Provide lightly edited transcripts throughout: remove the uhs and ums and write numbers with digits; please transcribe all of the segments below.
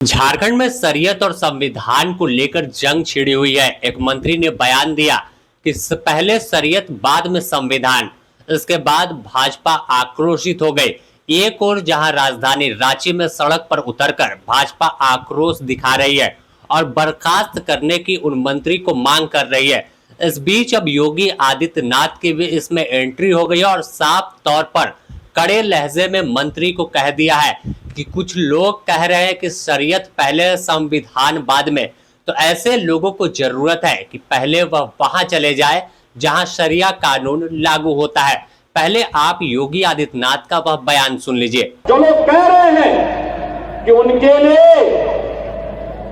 झारखंड में शरीयत और संविधान को लेकर जंग छिड़ी हुई है। एक मंत्री ने बयान दिया कि पहले शरीयत बाद में संविधान। इसके बाद भाजपा आक्रोशित हो गई। एक और जहां राजधानी रांची में सड़क पर उतरकर भाजपा आक्रोश दिखा रही है और बर्खास्त करने की उन मंत्री को मांग कर रही है। इस बीच अब योगी आदित्यनाथ की भी इसमें एंट्री हो गई है और साफ तौर पर कड़े लहजे में मंत्री को कह दिया है कि कुछ लोग कह रहे हैं कि शरीयत पहले संविधान बाद में, तो ऐसे लोगों को जरूरत है कि पहले वह वहां चले जाए जहां शरिया कानून लागू होता है। पहले आप योगी आदित्यनाथ का वह बयान सुन लीजिए। जो लोग कह रहे हैं कि उनके लिए,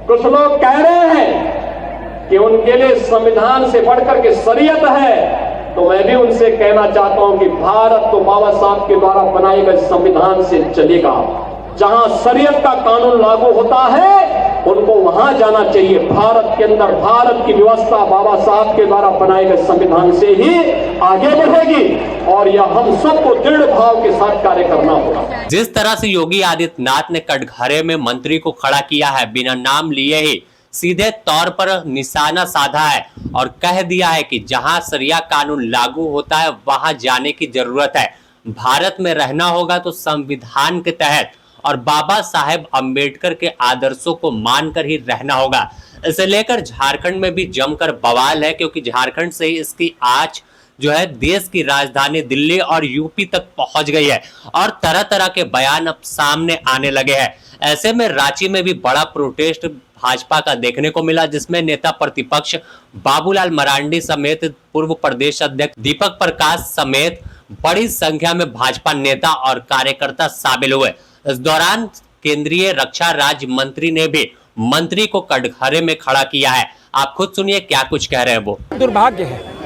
कुछ लोग कह रहे हैं कि उनके लिए संविधान से बढ़कर के शरीयत है, तो मैं भी उनसे कहना चाहता हूं कि भारत तो बाबा साहब के द्वारा बनाए गए संविधान से चलेगा। जहां शरीयत का कानून लागू होता है उनको वहां जाना चाहिए। भारत के अंदर भारत की व्यवस्था बाबा साहब के द्वारा बनाए गए संविधान से ही आगे बढ़ेगी और यह हम सबको दृढ़ भाव के साथ कार्य करना होगा। जिस तरह से योगी आदित्यनाथ ने कटघरे में मंत्री को खड़ा किया है, बिना नाम लिए ही सीधे तौर पर निशाना साधा है और कह दिया है कि जहां शरिया कानून लागू होता है वहां जाने की जरूरत है। भारत में रहना होगा तो संविधान के तहत और बाबा साहेब अंबेडकर के आदर्शों को मानकर ही रहना होगा। इसे लेकर झारखंड में भी जमकर बवाल है, क्योंकि झारखंड से ही इसकी आंच जो है देश की राजधानी दिल्ली और यूपी तक पहुंच गई है और तरह तरह के बयान अब सामने आने लगे हैं। ऐसे में रांची में भी बड़ा प्रोटेस्ट भाजपा का देखने को मिला, जिसमें नेता प्रतिपक्ष बाबूलाल मरांडी समेत पूर्व प्रदेश अध्यक्ष दीपक प्रकाश समेत बड़ी संख्या में भाजपा नेता और कार्यकर्ता शामिल हुए। इस दौरान केंद्रीय रक्षा राज्य मंत्री ने भी मंत्री को कटघरे में खड़ा किया है। आप खुद सुनिए क्या कुछ कह रहे हैं वो। दुर्भाग्य है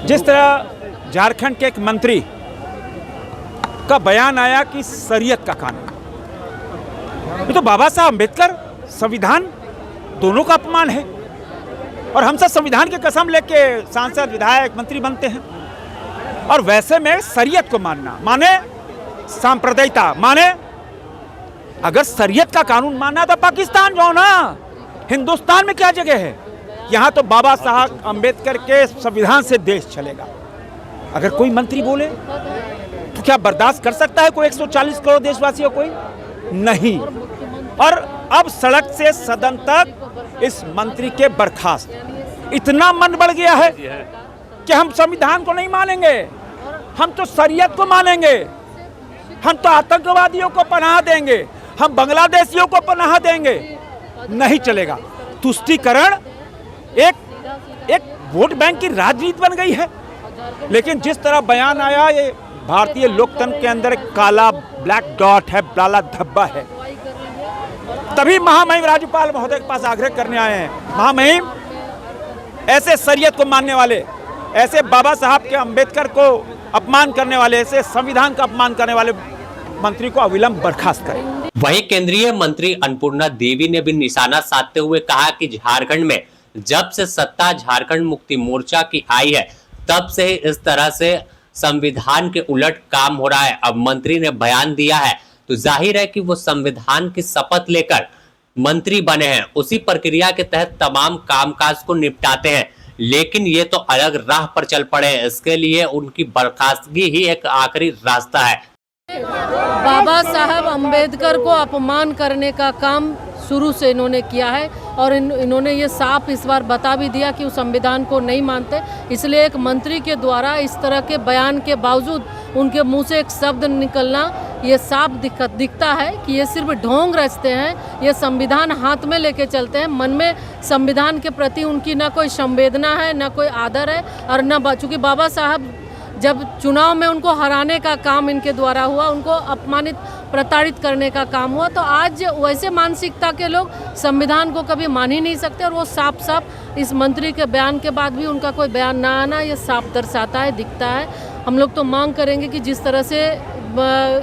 जिस तरह झारखंड के एक मंत्री का बयान आया कि शरीयत का कानून, ये तो बाबा साहब अम्बेडकर संविधान दोनों का अपमान है। और हम सब संविधान की कसम लेके सांसद विधायक मंत्री बनते हैं, और वैसे में शरीयत को मानना माने सांप्रदायिकता, माने अगर शरीयत का कानून मानना तो पाकिस्तान जाओ ना, हिंदुस्तान में क्या जगह है। यहाँ तो बाबा साहब अम्बेडकर के संविधान से देश चलेगा। अगर कोई मंत्री बोले तो क्या बर्दाश्त कर सकता है कोई 140 करोड़ देशवासियों? कोई नहीं। और अब सड़क से सदन तक इस मंत्री के बर्खास्त, इतना मन बढ़ गया है कि हम संविधान को नहीं मानेंगे, हम तो शरीयत को मानेंगे, हम तो आतंकवादियों को पनाह देंगे, हम बांग्लादेशियों को पनाह देंगे। नहीं चलेगा। तुष्टीकरण एक वोट बैंक की राजनीति बन गई है। लेकिन जिस तरह बयान आया, ये भारतीय लोकतंत्र के अंदर एक काला ब्लैक डॉट है, काला धब्बा है। तभी महामहिम राज्यपाल महोदय के पास आग्रह करने आए हैं, महामहिम ऐसे शरीयत को मानने वाले, ऐसे बाबा साहब के अम्बेडकर को अपमान करने वाले, ऐसे संविधान का अपमान करने वाले मंत्री को अविलंब बर्खास्त करें। वहीं केंद्रीय मंत्री अन्नपूर्णा देवी ने भी निशाना साधते हुए कहा कि झारखंड में जब से सत्ता झारखंड मुक्ति मोर्चा की आई है, तब से इस तरह से संविधान के उलट काम हो रहा है। अब मंत्री ने बयान दिया है तो जाहिर है कि वो संविधान की शपथ लेकर मंत्री बने हैं, उसी प्रक्रिया के तहत तमाम कामकाज को निपटाते हैं। लेकिन ये तो अलग राह पर चल पड़े हैं। इसके लिए उनकी बर्खास्तगी ही एक आखिरी रास्ता है। बाबा साहब अंबेडकर को अपमान करने का काम शुरू से इन्होंने किया है और इन्होंने ये साफ इस बार बता भी दिया कि वो संविधान को नहीं मानते। इसलिए एक मंत्री के द्वारा इस तरह के बयान के बावजूद उनके मुंह से एक शब्द निकलना ये साफ दिखता है कि ये सिर्फ ढोंग रचते हैं। ये संविधान हाथ में लेके चलते हैं। मन में संविधान के प्रति उनकी ना कोई संवेदना है, ना कोई आदर है और ना, चूँकि बाबा साहब जब चुनाव में उनको हराने का काम इनके द्वारा हुआ, उनको अपमानित प्रताड़ित करने का काम हुआ, तो आज वैसे मानसिकता के लोग संविधान को कभी मान ही नहीं सकते। और वो साफ साफ इस मंत्री के बयान के बाद भी उनका कोई बयान ना आना ये साफ दर्शाता है, दिखता है। हम लोग तो मांग करेंगे कि जिस तरह से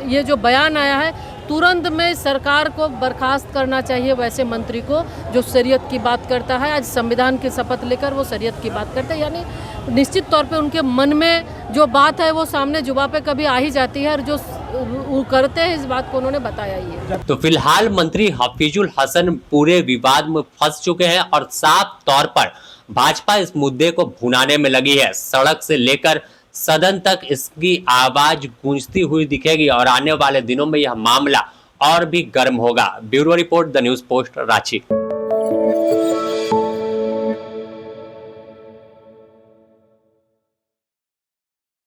ये जो बयान आया है, तुरंत में सरकार को बर्खास्त करना चाहिए वैसे मंत्री को जो शरीयत की बात करता है। आज संविधान की शपथ लेकर वो शरीयत की बात करते हैं, यानी निश्चित तौर पे उनके मन में जो बात है वो सामने जुबान पे कभी आ ही जाती है। और जो वो करते हैं, इस बात को उन्होंने बताया ही है। तो फिलहाल मंत्री हफीजुल हसन पूरे विवाद में फंस चुके हैं और साफ तौर पर भाजपा इस मुद्दे को भुनाने में लगी है। सड़क से लेकर सदन तक इसकी आवाज गूंजती हुई दिखेगी और आने वाले दिनों में यह मामला और भी गर्म होगा। Bureau report, the news post, Ranchi.